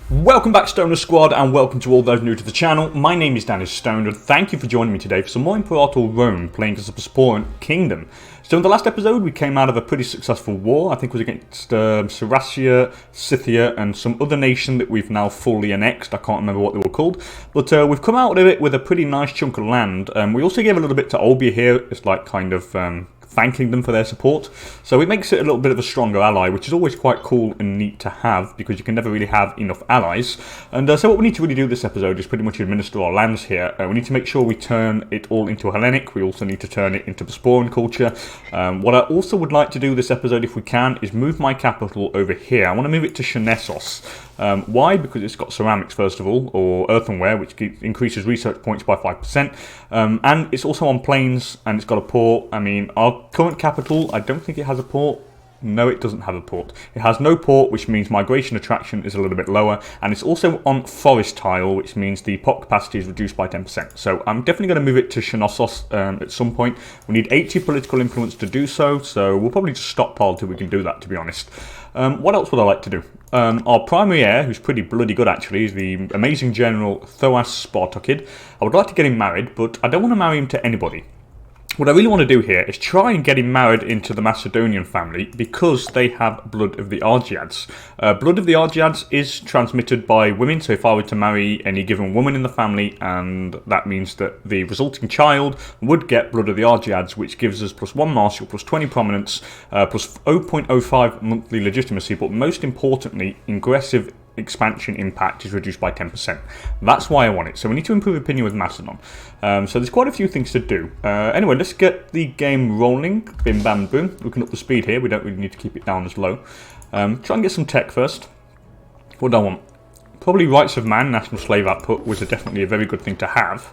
Welcome back, Stoner Squad, and welcome to all those new to the channel. My name is DanIsStoned, and thank you for joining me today for some more Imperator Rome, playing as the Bosporan Kingdom. So in the last episode, we came out of a pretty successful war. I think it was against Saracea, Scythia, and some other nation that we've now fully annexed. I can't remember what they were called. But we've come out of it with a pretty nice chunk of land. We also gave a little bit to Olbia here. It's like kind of thanking them for their support. So it makes it a little bit of a stronger ally, which is always quite cool and neat to have, because you can never really have enough allies. And so what we need to really do this episode is pretty much administer our lands here. We need to make sure we turn it all into Hellenic. We also need to turn it into Bosporan culture. What I also would like to do this episode, if we can, is move my capital over here. I want to move it to Shenessos. Why? Because it's got ceramics, first of all, or earthenware, which increases research points by 5%. And it's also on plains, and it's got a port. I mean, our current capital, I don't think it has a port. No, it doesn't have a port. It has no port, which means migration attraction is a little bit lower. And it's also on forest tile, which means the pot capacity is reduced by 10%. So I'm definitely going to move it to Shenessos at some point. We need 80 political influence to do so. So we'll probably just stockpile till we can do that, to be honest. What else would I like to do? Our primary heir, who's pretty bloody good actually, is the amazing general Thoas Spartakid. I would like to get him married, but I don't want to marry him to anybody. What I really want to do here is try and get him married into the Macedonian family, because they have blood of the Argeads. Blood of the Argeads is transmitted by women, so if I were to marry any given woman in the family, and that means that the resulting child would get blood of the Argeads, which gives us +1 martial, +20 prominence, plus 0.05 monthly legitimacy, but most importantly, aggressive expansion impact is reduced by 10%. That's why I want it. So we need to improve opinion with Macedon. So there's quite a few things to do. Anyway, let's get the game rolling. Bim bam boom. We can up the speed here. We don't really need to keep it down as low. Try and get some tech first. What do I want? Probably rights of man, national slave output was definitely a very good thing to have.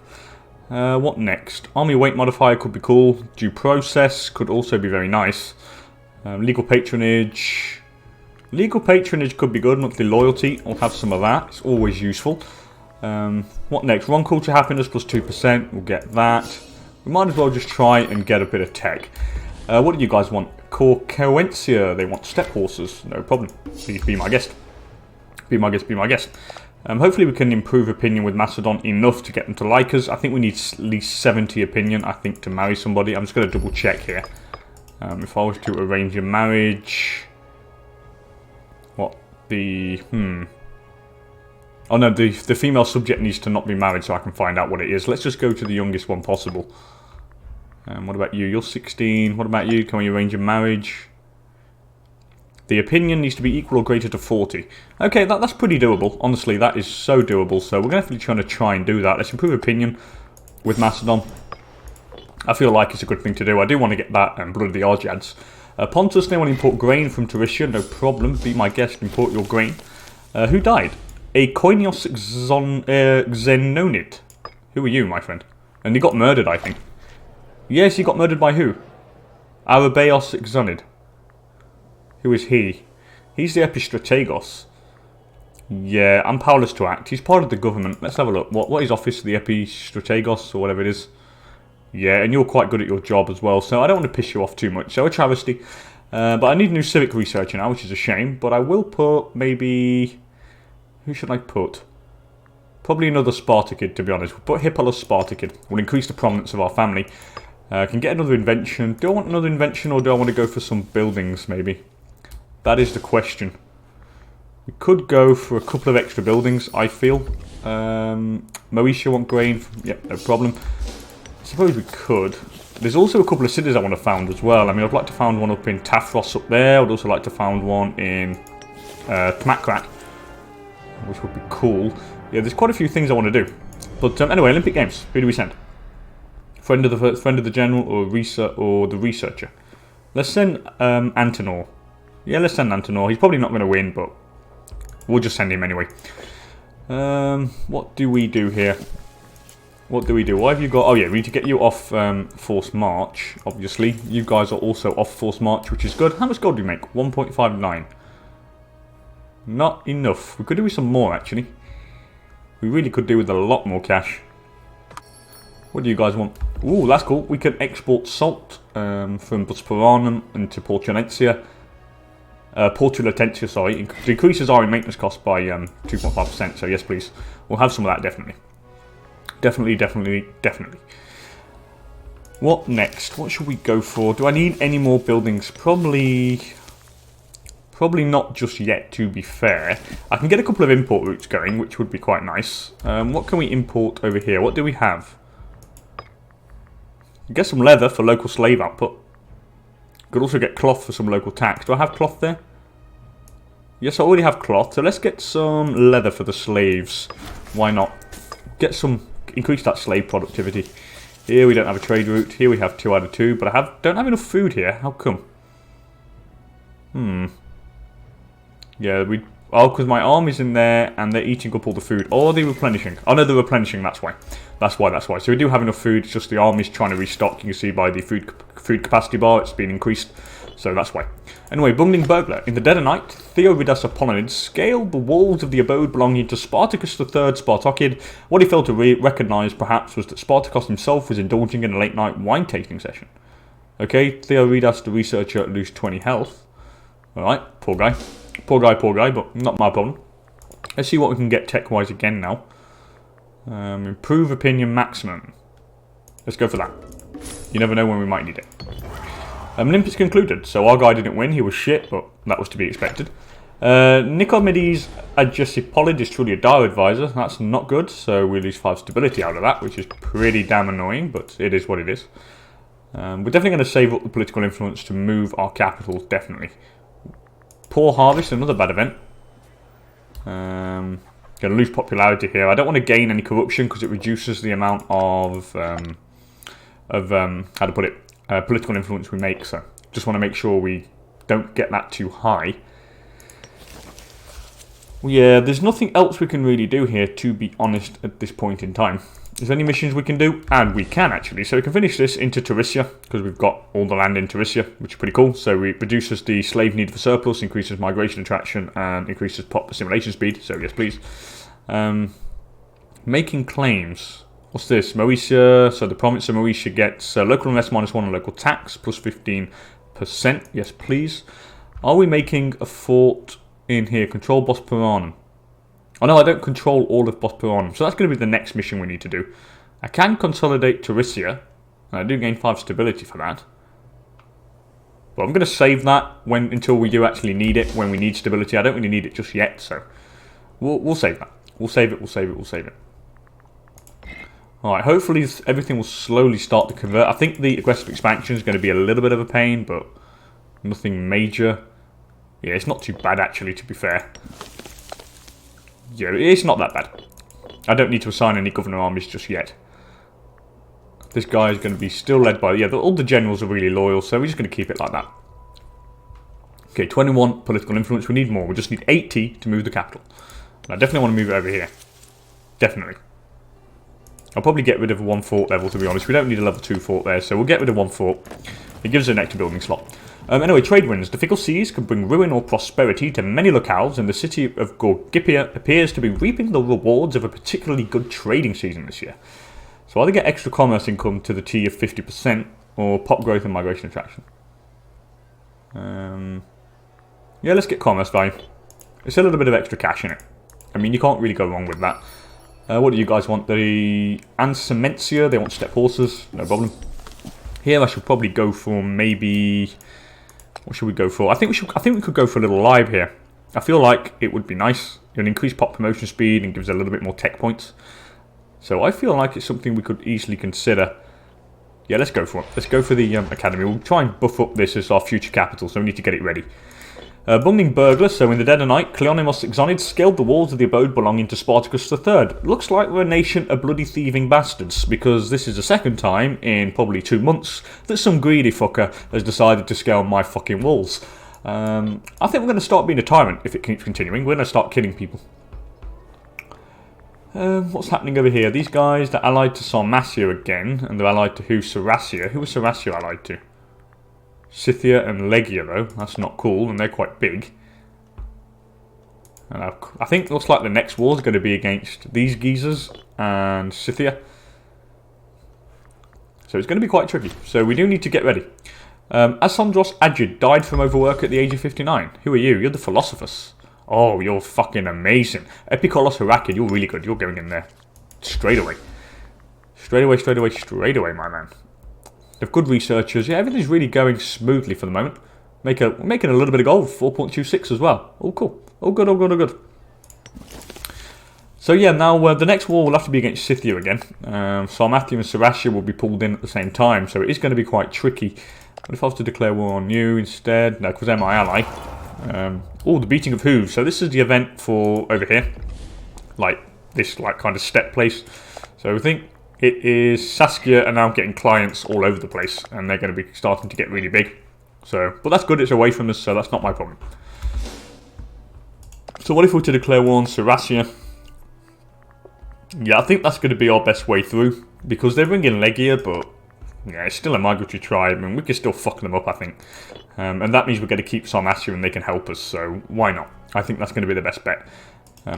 What next? Army weight modifier could be cool. Due process could also be very nice. Legal patronage. Legal patronage could be good. Monthly loyalty, I'll have some of that. It's always useful. What next? Wrong culture happiness +2%. We'll get that. We might as well just try and get a bit of tech. What do you guys want? Corcoentia. They want step horses. No problem. Please be my guest. Be my guest. Be my guest. Hopefully we can improve opinion with Macedon enough to get them to like us. I think we need at least 70 opinion, I think, to marry somebody. I'm just going to double check here. If I was to arrange a marriage... What? Oh no, the female subject needs to not be married, so I can find out what it is. Let's just go to the youngest one possible. What about you? You're 16. What about you? Can we arrange a marriage? The opinion needs to be equal or greater to 40. Okay, that's pretty doable. Honestly, that is so doable. So we're definitely trying to try and do that. Let's improve opinion with Macedon. I feel like it's a good thing to do. I do want to get that blood of the Argeads. Pontus, they want to import grain from Taricia. No problem. Be my guest, import your grain. Who died? A Koinios Xenonid. Who are you, my friend? And he got murdered, I think. Yes, he got murdered by who? Arabeos Xenonid. Who is he? He's the Epistrategos. Yeah, I'm powerless to act. He's part of the government. Let's have a look. What is office? The Epistrategos, or whatever it is. Yeah, and you're quite good at your job as well, so I don't want to piss you off too much. So a travesty. But I need a new civic researcher now, which is a shame. But I will put maybe... Who should I put? Probably another Spartakid, to be honest. We'll put Hippolus Spartakid. We'll increase the prominence of our family. Can get another invention. Do I want another invention, or do I want to go for some buildings, maybe? That is the question. We could go for a couple of extra buildings, I feel. Mauritia want grain. Yep, no problem. I suppose we could. There's also a couple of cities I want to found as well. I mean, I'd like to found one up in Tafros up there. I'd also like to found one in Tmakrat, which would be cool. Yeah, there's quite a few things I want to do. But anyway, Olympic Games. Who do we send? Friend of the general, or the researcher? Let's send Antenor. Yeah, let's send Antenor. He's probably not going to win, but we'll just send him anyway. What do we do here? What do we do? Why have you got... Oh yeah, we need to get you off Force March, obviously. You guys are also off Force March, which is good. How much gold do we make? 1.59. Not enough. We could do with some more, actually. We really could do with a lot more cash. What do you guys want? Ooh, that's cool. We can export salt from Bosporanum into Portunetia. Porto Latentia, sorry, decreases our maintenance cost by 2.5%. So yes, please, we'll have some of that definitely. Definitely. What next? What should we go for? Do I need any more buildings? Probably not just yet, to be fair. I can get a couple of import routes going, which would be quite nice. What can we import over here? What do we have? Get some leather for local slave output. Could also get cloth for some local tax. Do I have cloth there? Yes, I already have cloth. So let's get some leather for the slaves. Why not? Increase that slave productivity. Here we don't have a trade route. Here we have 2 out of 2, but I don't have enough food here. How come? Yeah, because my army's in there and they're eating up all the food. Or are they replenishing? Oh no, they're replenishing, that's why. That's why. So we do have enough food, it's just the army's trying to restock. You can see by the food capacity bar, it's been increased. So that's why. Anyway, bungling burglar. In the dead of night, Theovidas Apollonides scaled the walls of the abode belonging to Spartacus III Spartocid. What he failed to recognise, perhaps, was that Spartacus himself was indulging in a late-night wine-tasting session. Okay, Theovidas, the researcher, lose 20 health. Alright, poor guy. Poor guy, but not my problem. Let's see what we can get tech-wise again now. Improve opinion maximum. Let's go for that. You never know when we might need it. Olympics concluded, so our guy didn't win. He was shit, but that was to be expected. Nicomedes Agesipolid is truly a dire advisor. That's not good, so we lose 5 stability out of that, which is pretty damn annoying, but it is what it is. We're definitely going to save up the political influence to move our capital, definitely. Poor harvest, another bad event. Going to lose popularity here. I don't want to gain any corruption because it reduces the amount of how to put it, political influence we make. So just want to make sure we don't get that too high. Yeah, there's nothing else we can really do here, to be honest, at this point in time. Is there any missions we can do? And we can, actually. So we can finish this into Taricia, because we've got all the land in Taricia, which is pretty cool. So it reduces the slave need for surplus, increases migration attraction, and increases pop assimilation speed. So yes, please. Making claims. What's this? Moesia. So the province of Moesia gets local unrest -1 and local tax, plus 15%. Yes, please. Are we making a fort in here? Control Bosporan. Oh no, I don't control all of Bosporan. So that's going to be the next mission we need to do. I can consolidate Taricia, and I do gain 5 stability for that. But I'm going to save that until we do actually need it, when we need stability. I don't really need it just yet, so we'll save that. We'll save it. Alright, hopefully everything will slowly start to convert. I think the aggressive expansion is going to be a little bit of a pain, but nothing major. Yeah, it's not too bad actually, to be fair. Yeah, it's not that bad. I don't need to assign any governor armies just yet. This guy is going to be still led by... Yeah, all the generals are really loyal, so we're just going to keep it like that. Okay, 21 political influence. We need more. We just need 80 to move the capital. And I definitely want to move it over here. Definitely. I'll probably get rid of 1 fort level, to be honest. We don't need a level 2 fort there, so we'll get rid of 1 fort. It gives us an extra building slot. Anyway, trade winds. The fickle seas can bring ruin or prosperity to many locales, and the city of Gorgippia appears to be reaping the rewards of a particularly good trading season this year. So either get extra commerce income to the T of 50%, or pop growth and migration attraction. Yeah, let's get commerce value. It's a little bit of extra cash in it. I mean, you can't really go wrong with that. What do you guys want? The Ansementia, they want step horses, no problem. Here I should probably go for maybe... What should we go for? I think we could go for a little live here. I feel like it would be nice. It would increase pop promotion speed and gives a little bit more tech points. So I feel like it's something we could easily consider. Yeah, let's go for it. Let's go for the academy. We'll try and buff up this as our future capital, so we need to get it ready. Bungling burglar. So in the dead of night, Cleonimos Exonids scaled the walls of the abode belonging to Spartacus III. Looks like we're a nation of bloody thieving bastards, because this is the second time in probably 2 months that some greedy fucker has decided to scale my fucking walls. I think we're going to start being a tyrant if it keeps continuing. We're going to start killing people. What's happening over here? These guys, they're allied to Sarmatia again, and they're allied to who? Saracia. Who was Saracia allied to? Scythia and Legia, though. That's not cool, and they're quite big. And I think it looks like the next war is going to be against these geezers and Scythia. So it's going to be quite tricky. So we do need to get ready. Asandros Adjid died from overwork at the age of 59. Who are you? You're the Philosophers. Oh, you're fucking amazing. Epikolos Herakid, you're really good. You're going in there. Straight away. Straight away, my man. They're good researchers. Yeah, everything's really going smoothly for the moment. We're making a little bit of gold. 4.26 as well. Oh, cool. Oh, good. So yeah, now the next war will have to be against Scythia again. Sarmatia and Sarassia will be pulled in at the same time, so it is going to be quite tricky. What if I was to declare war on you instead? No, because they're my ally. Oh, the Beating of Hooves. So this is the event for over here. Like, this kind of step place. So I think it is Saskia are now getting clients all over the place, and they're going to be starting to get really big. So, but that's good, it's away from us, so that's not my problem. So what if we were to declare war on Sarassia? Yeah, I think that's going to be our best way through, because they're bringing Legia, but yeah, it's still a migratory tribe, and we can still fuck them up, I think. And that means we're going to keep Sarmatia and they can help us, so why not? I think that's going to be the best bet.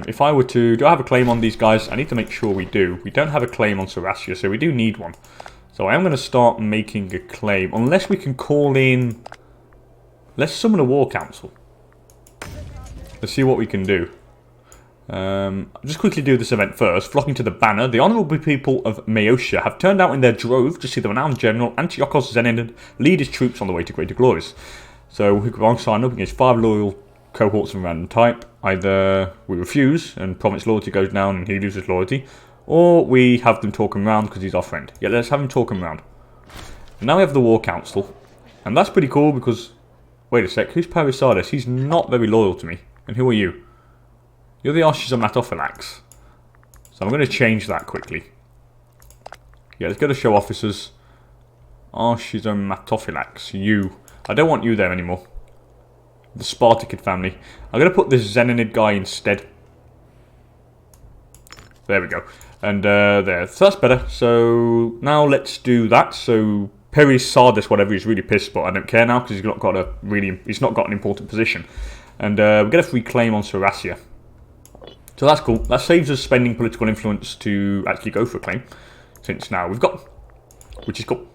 If I were to... Do I have a claim on these guys? I need to make sure we do. We don't have a claim on Sarassia, so we do need one. So I am going to start making a claim, unless we can call in... Let's summon a war council. Let's see what we can do. I'll just quickly do this event first. Flocking to the banner, the honourable people of Maeotia have turned out in their drove to see the renowned general Antiochos Zenonid lead his troops on the way to greater glories. So we can sign up against 5 loyal cohorts of random type. Either we refuse and province loyalty goes down and he loses loyalty, or we have them talk him round because he's our friend. Yeah, let's have him talk him round. And now we have the war council, and that's pretty cool because... Wait a sec, who's Parisades? He's not very loyal to me. And who are you? You're the Archizomatophylaks. So I'm going to change that quickly. Yeah, let's go to show officers. Archizomatophylaks. You. I don't want you there anymore. The Spartakid family. I'm going to put this Zenonid guy instead. There we go. And there. So that's better. So now let's do that. So Parisades, whatever, he's really pissed, but I don't care now because he's not got an important position. And we get a free claim on Sarassia. So that's cool. That saves us spending political influence to actually go for a claim. Since now we've got, which is cool.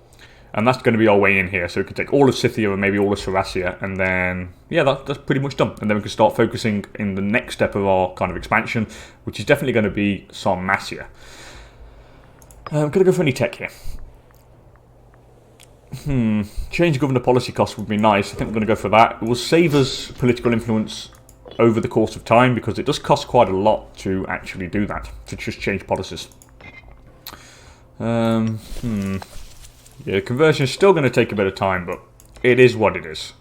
And that's going to be our way in here. So we can take all of Scythia and maybe all of Sarassia. And then, yeah, that's pretty much done. And then we can start focusing in the next step of our kind of expansion, which is definitely going to be Sarmatia. I'm going to go for any tech here. Change governor policy costs would be nice. I think we're going to go for that. It will save us political influence over the course of time, because it does cost quite a lot to actually do that, to just change policies. Yeah, conversion is still going to take a bit of time, but it is what it is.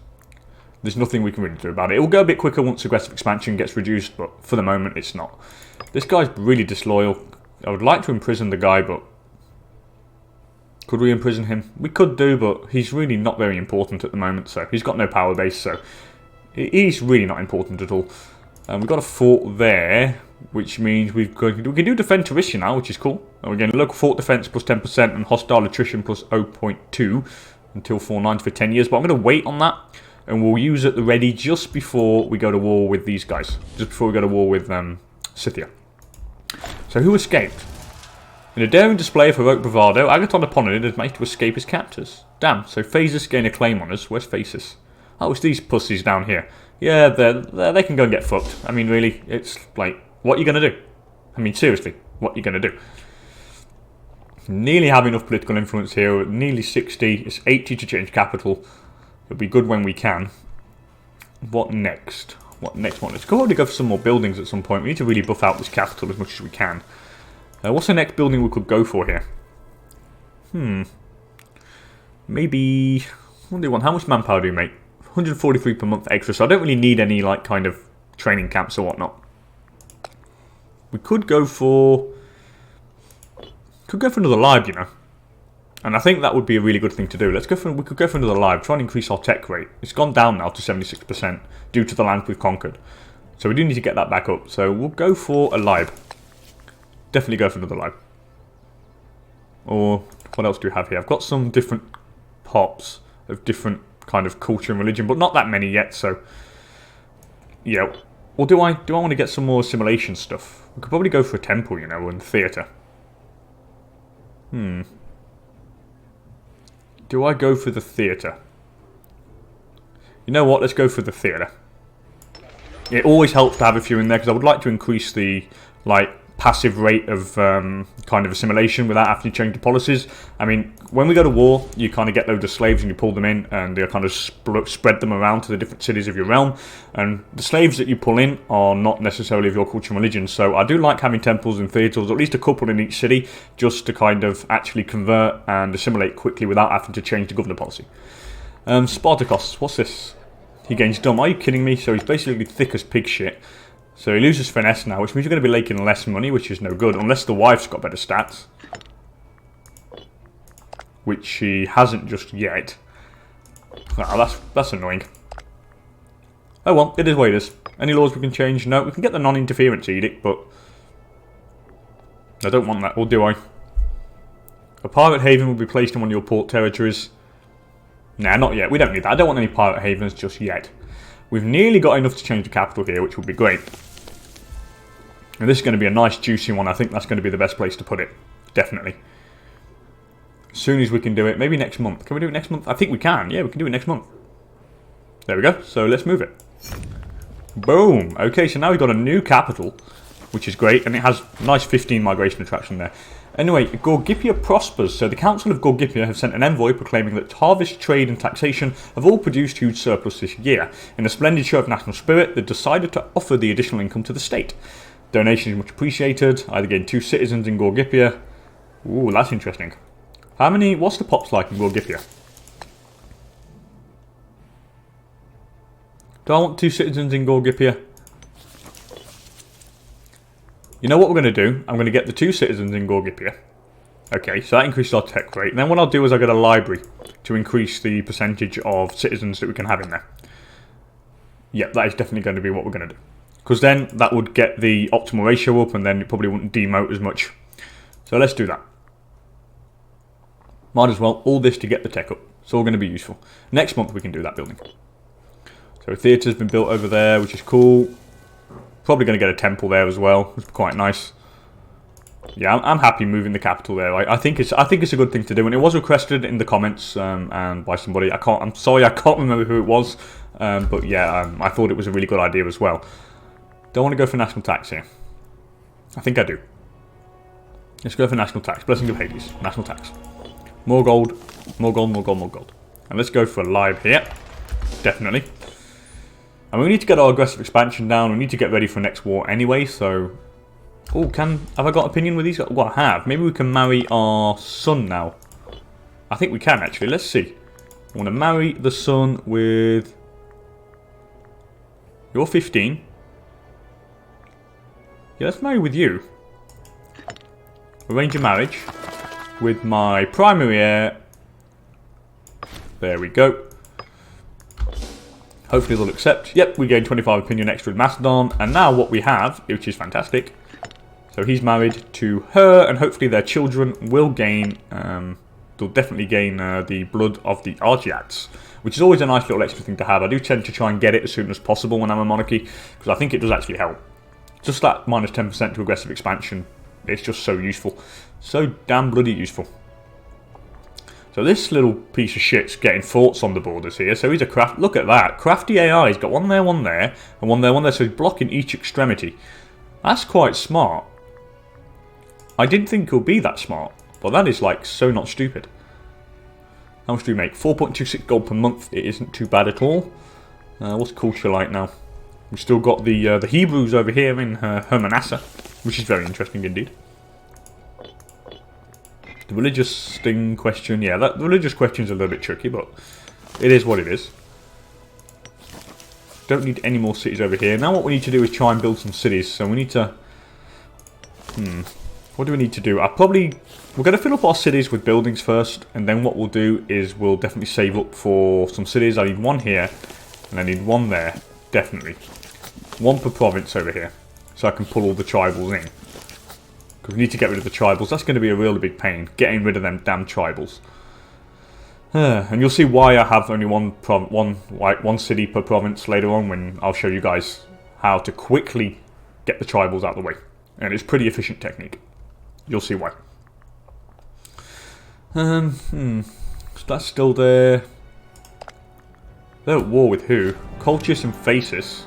There's nothing we can really do about it. It will go a bit quicker once aggressive expansion gets reduced, but for the moment it's not. This guy's really disloyal. I would like to imprison the guy, but could we imprison him? We could do, but he's really not very important at the moment, so he's got no power base, so he's really not important at all. We've got a fort there, which means we can do defend Terisha now, which is cool. And we're getting local fort defense plus 10% and hostile attrition plus 0.2 until 490 for 10 years. But I'm going to wait on that, and we'll use it ready just before we go to war with these guys. Just before we go to war with Scythia. So who escaped? In a daring display of heroic bravado, Agathon Apollonid has managed to escape his captors. Damn, so Phasis gain a claim on us. Where's Phasis? Oh, it's these pussies down here. Yeah, they can go and get fucked. I mean, really, it's like, what are you going to do? I mean, seriously, what are you going to do? Nearly have enough political influence here. Nearly 60. It's 80 to change capital. It'll be good when we can. What next? What next one? Let's probably go for some more buildings at some point. We need to really buff out this capital as much as we can. What's the next building we could go for here? Maybe... What do you want? How much manpower do you make? 143 per month extra, so I don't really need any, like, kind of training camps or whatnot. We could go for... another live, you know. And I think that would be a really good thing to do. We could go for another live, try and increase our tech rate. It's gone down now to 76% due to the land we've conquered. So we do need to get that back up. So we'll go for a live. Definitely go for another live. Or what else do we have here? I've got some different pops of different kind of culture and religion, but not that many yet, so yeah. Or do I want to get some more assimilation stuff? We could probably go for a temple, you know, and theatre. Do I go for the theatre? You know what? Let's go for the theatre. It always helps to have a few in there because I would like to increase the passive rate of kind of assimilation without having to change the policies. I mean, when we go to war, you kind of get loads of slaves and you pull them in and they kind of spread them around to the different cities of your realm. And the slaves that you pull in are not necessarily of your culture and religion. So I do like having temples and theatres, or at least a couple in each city, just to kind of actually convert and assimilate quickly without having to change the governor policy. Spartacus, what's this? He gains dumb. Are you kidding me? So he's basically thick as pig shit. So he loses finesse now, which means you're going to be making less money, which is no good, unless the wife's got better stats. Which she hasn't just yet. Oh, that's annoying. Oh well, it is what it is. Any laws we can change? No, we can get the non-interference edict, but I don't want that, or do I? A pirate haven will be placed in one of your port territories. Nah, not yet. We don't need that. I don't want any pirate havens just yet. We've nearly got enough to change the capital here, which would be great. And this is going to be a nice juicy one. I think that's going to be the best place to put it. Definitely. As soon as we can do it. Maybe next month. Can we do it next month? I think we can. Yeah, we can do it next month. There we go. So let's move it. Boom. Okay, so now we've got a new capital, which is great. And it has nice 15 migration attraction there. Anyway, Gorgippia prospers. So the Council of Gorgippia have sent an envoy proclaiming that harvest, trade and taxation have all produced huge surplus this year. In a splendid show of national spirit, they decided to offer the additional income to the state. Donation is much appreciated. Either gain 2 citizens in Gorgippia. Ooh, that's interesting. How many... What's the pops like in Gorgippia? Do I want 2 citizens in Gorgippia? You know what we're going to do? I'm going to get the 2 citizens in Gorgippia. Okay, so that increases our tech rate. And then what I'll do is I'll get a library to increase the percentage of citizens that we can have in there. Yep, that is definitely going to be what we're going to do. Because then that would get the optimal ratio up and then it probably wouldn't demote as much. So let's do that. Might as well. All this to get the tech up. It's all going to be useful. Next month we can do that building. So theatre's been built over there, which is cool. Probably going to get a temple there as well. It's quite nice. Yeah, I'm happy moving the capital there. I think it's a good thing to do, and it was requested in the comments and by somebody. I'm sorry, I can't remember who it was, but yeah, I thought it was a really good idea as well. Don't want to go for national tax here. I think I do. Let's go for national tax. Blessing of Hades. National tax. More gold. More gold. More gold. More gold. And let's go for a live here. Definitely. And we need to get our aggressive expansion down. We need to get ready for next war anyway, so... Oh, have I got opinion with these? Well, I have. Maybe we can marry our son now. I think we can, actually. Let's see. I want to marry the son with... You're 15. Yeah, let's marry with you. Arrange a marriage with my primary heir. There we go. Hopefully they'll accept. Yep, we gain 25 opinion extra with Macedon. And now what we have, which is fantastic. So he's married to her, and hopefully their children will gain... they'll definitely gain the blood of the Argiads, which is always a nice little extra thing to have. I do tend to try and get it as soon as possible when I'm a monarchy, because I think it does actually help. Just that minus 10% to aggressive expansion, it's just so useful. So damn bloody useful. So this little piece of shit's getting forts on the borders here. So he's a craft. Look at that. Crafty AI. He's got one there, and one there, one there. So he's blocking each extremity. That's quite smart. I didn't think it would be that smart. But that is like so not stupid. How much do we make? 4.26 gold per month. It isn't too bad at all. What's culture like now? We've still got the Hebrews over here in Hermanassa, which is very interesting indeed. The religious thing question, yeah, the religious question is a little bit tricky, but it is what it is. Don't need any more cities over here. Now what we need to do is try and build some cities. So we need to... What do we need to do? We're going to fill up our cities with buildings first, and then what we'll do is we'll definitely save up for some cities. I need one here, and I need one there, definitely. One per province over here, so I can pull all the tribals in. Because we need to get rid of the tribals. That's going to be a really big pain, getting rid of them damn tribals. And you'll see why I have only one city per province later on, when I'll show you guys how to quickly get the tribals out of the way. And it's a pretty efficient technique. You'll see why. So that's still there. They're at war with who? Colchis and Phasis.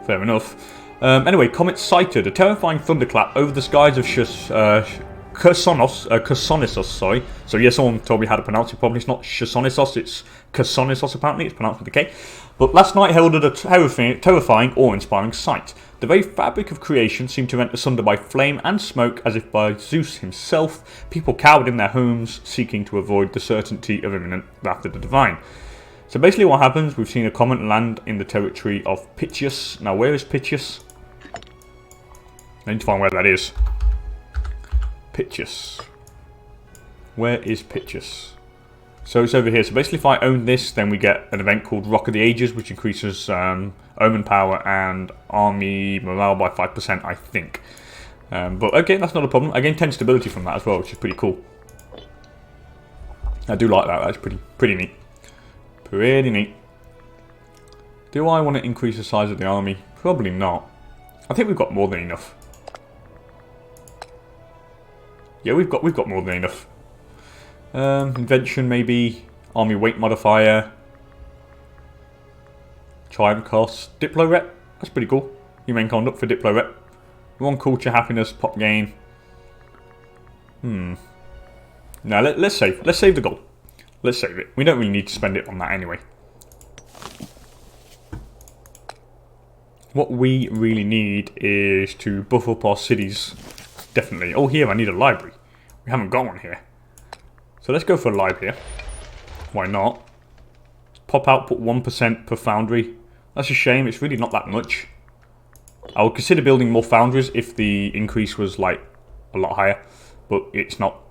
Fair enough. Anyway, comet sighted. A terrifying thunderclap over the skies of Chersonissos, sorry. So yeah, someone told me how to pronounce it properly. It's not Chersonissos, it's Chersonissos apparently. It's pronounced with a K. But last night heralded a terrifying, awe-inspiring sight. The very fabric of creation seemed to rent asunder by flame and smoke as if by Zeus himself. People cowered in their homes, seeking to avoid the certainty of imminent wrath of the divine. So basically what happens, we've seen a comet land in the territory of Pythias. Now where is Pythias? I need to find where that is. Pythias. Where is Pythias? So it's over here. So basically if I own this, then we get an event called Rock of the Ages, which increases omen power and army morale by 5%, I think. But okay, that's not a problem. I gain 10 stability from that as well, which is pretty cool. I do like that. That's pretty neat. Pretty neat. Do I want to increase the size of the army? Probably not. I think we've got more than enough. Yeah, we've got more than enough. Invention maybe. Army weight modifier. Triumph cost. Diplo rep. That's pretty cool. Humane conduct for Diplo rep. 1 culture, happiness, pop gain. No, let's save. Let's save the gold. Let's save it. We don't really need to spend it on that anyway. What we really need is to buff up our cities. Definitely. Oh, here I need a library. We haven't got one here. So let's go for a lib here. Why not? Pop output 1% per foundry. That's a shame. It's really not that much. I would consider building more foundries if the increase was like a lot higher. But it's not.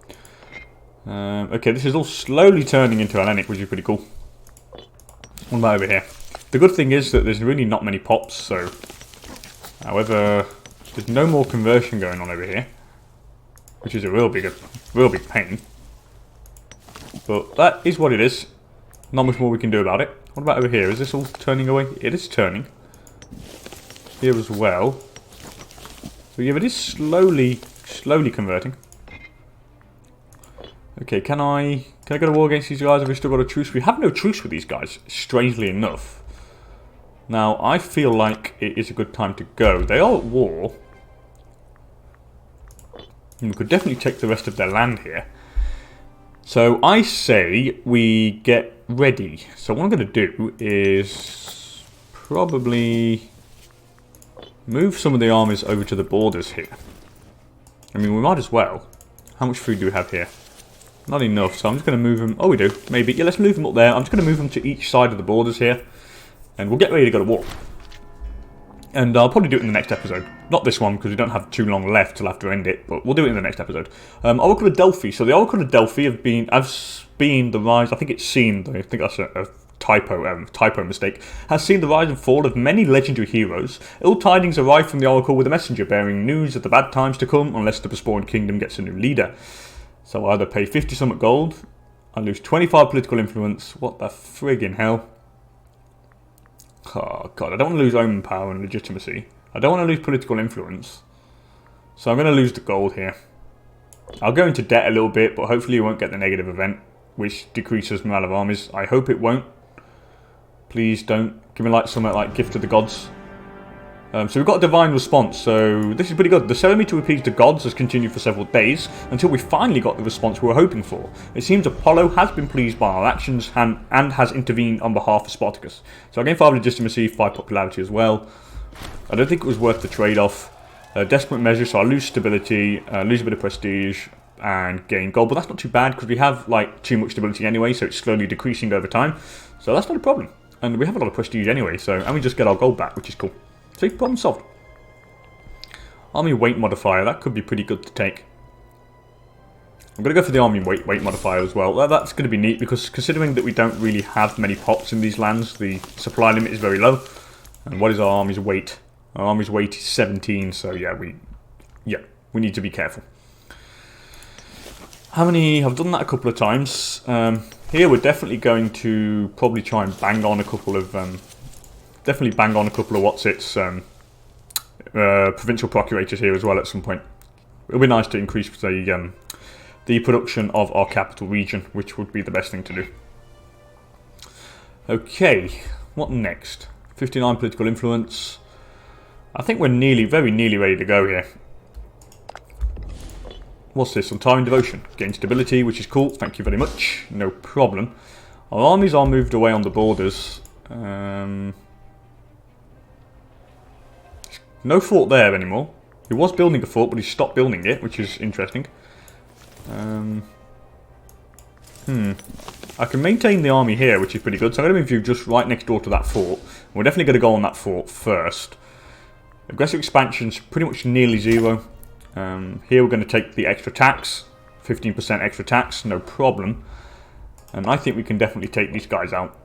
Okay, this is all slowly turning into Hellenic, which is pretty cool. What about over here? The good thing is that there's really not many pops, so... However, there's no more conversion going on over here. Which is a real big pain. But that is what it is. Not much more we can do about it. What about over here? Is this all turning away? It is turning. Here as well. So yeah, it is slowly converting. Okay, can I go to war against these guys? Have we still got a truce? We have no truce with these guys, strangely enough. Now, I feel like it is a good time to go. They are at war. And we could definitely take the rest of their land here. So, I say we get ready. So, what I'm going to do is probably move some of the armies over to the borders here. I mean, we might as well. How much food do we have here? Not enough, so I'm just going to move them. Oh, we do. Maybe. Yeah, let's move them up there. I'm just going to move them to each side of the borders here. And we'll get ready to go to war. And I'll probably do it in the next episode. Not this one, because we don't have too long left till after end it. But we'll do it in the next episode. Oracle of Delphi. So the Oracle of Delphi have been the rise... I think it's seen... I think that's a typo mistake. Has seen the rise and fall of many legendary heroes. Ill tidings arrive from the Oracle with a messenger bearing news of the bad times to come unless the Bosporan Kingdom gets a new leader. So I either pay 50 summit gold, I lose 25 political influence. What the friggin' hell? Oh god, I don't want to lose omen power and legitimacy. I don't want to lose political influence. So I'm going to lose the gold here. I'll go into debt a little bit, but hopefully you won't get the negative event, which decreases morale of armies. I hope it won't. Please don't. Give me like something like Gift to the Gods. So we've got a divine response, so this is pretty good. The ceremony to appease the gods has continued for several days, until we finally got the response we were hoping for. It seems Apollo has been pleased by our actions and has intervened on behalf of Spartacus. So I gain 5 legitimacy, 5 popularity as well. I don't think it was worth the trade-off. Desperate measure, so I lose stability, lose a bit of prestige, and gain gold. But that's not too bad, because we have like too much stability anyway, so it's slowly decreasing over time. So that's not a problem. And we have a lot of prestige anyway, and we just get our gold back, which is cool. See, problem solved. Army weight modifier, that could be pretty good to take. I'm going to go for the army weight modifier as well. That's going to be neat because considering that we don't really have many pops in these lands, the supply limit is very low. And what is our army's weight? Our army's weight is 17, so yeah, we need to be careful. How many? I've done that a couple of times. Here we're definitely going to probably try and bang on a couple of provincial procurators here as well at some point. It'll be nice to increase the production of our capital region, which would be the best thing to do. Okay, what next? 59 political influence. I think we're very nearly ready to go here. What's this? Untiring devotion. Gain stability, which is cool. Thank you very much. No problem. Our armies are moved away on the borders. No fort there anymore. He was building a fort, but he stopped building it, which is interesting. I can maintain the army here, which is pretty good. So I'm going to move you just right next door to that fort. We're definitely going to go on that fort first. Aggressive expansion's pretty much nearly zero. Here we're going to take the extra tax. 15% extra tax, no problem. And I think we can definitely take these guys out.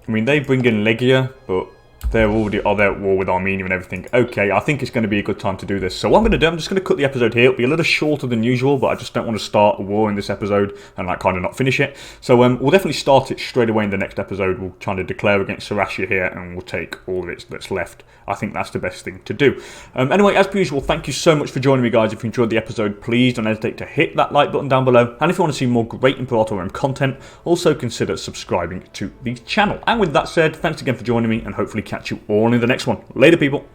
I mean, they bring in Legia, but they're already at war with Armenia and everything. Okay, I think it's going to be a good time to do this. So what I'm going to do, I'm just going to cut the episode here. It'll be a little shorter than usual, but I just don't want to start a war in this episode and like kind of not finish it. So we'll definitely start it straight away in the next episode. We'll try to declare against Sarasha here, and we'll take all of it that's left. I think that's the best thing to do. Anyway, as per usual, thank you so much for joining me, guys. If you enjoyed the episode, please don't hesitate to hit that like button down below. And if you want to see more great Imperator Rome content, also consider subscribing to the channel. And with that said, thanks again for joining me, and hopefully catch you all in the next one. Later, people.